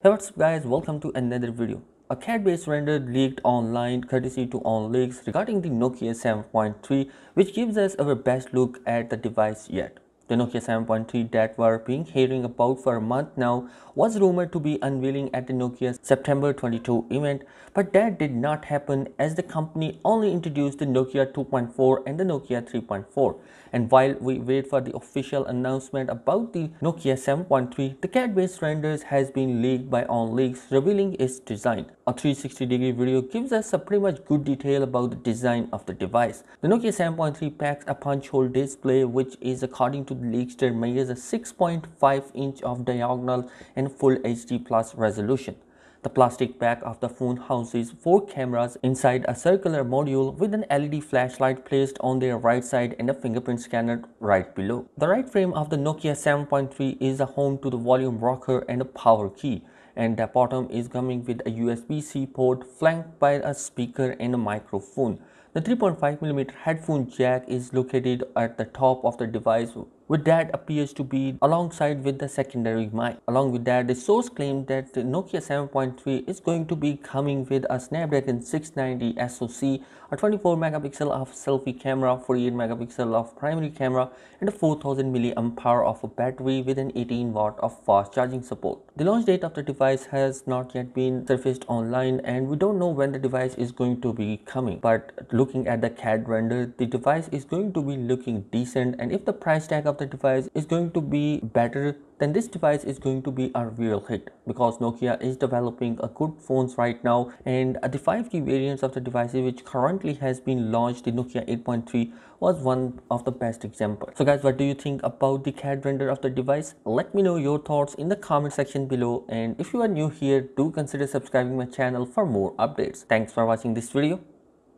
Hey, what's up guys, welcome to another video. A cat-based render leaked online courtesy to OnLeaks regarding the Nokia 7.3, which gives us our best look at the device yet. The Nokia 7.3 that we're been hearing about for a month now was rumored to be unveiling at the Nokia September 22 event, but that did not happen as the company only introduced the Nokia 2.4 and the Nokia 3.4. And while we wait for the official announcement about the Nokia 7.3, the cat-based renders has been leaked by OnLeaks, revealing its design. A 360-degree video gives us a pretty much good detail about the design of the device. The Nokia 7.3 packs a punch-hole display, which is, according to the leakster, measures a 6.5 inch of diagonal and full HD plus resolution. The plastic back of the phone houses 4 cameras inside a circular module with an LED flashlight placed on their right side and a fingerprint scanner right below. The right frame of the Nokia 7.3 is a home to the volume rocker and a power key, and the bottom is coming with a USB-C port flanked by a speaker and a microphone. The 3.5mm headphone jack is located at the top of the device, with that appears to be alongside with the secondary mic. Along with that, the source claimed that the Nokia 7.3 is going to be coming with a Snapdragon 690 SoC, a 24 megapixel of selfie camera, 48 megapixel of primary camera, and a 4000 mAh of a battery with an 18 watt of fast charging support. The launch date of the device has not yet been surfaced online, and we don't know when the device is going to be coming, but looking at the CAD render, the device is going to be looking decent, and if the price tag of the device is going to be better, then this device is going to be a real hit, because Nokia is developing a good phones right now, and the 5G variants of the devices which currently has been launched, the Nokia 8.3 was one of the best examples. So guys, what do you think about the CAD render of the device? Let me know your thoughts in the comment section below, and if you are new here, do consider subscribing my channel for more updates. Thanks for watching this video.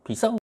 Peace out.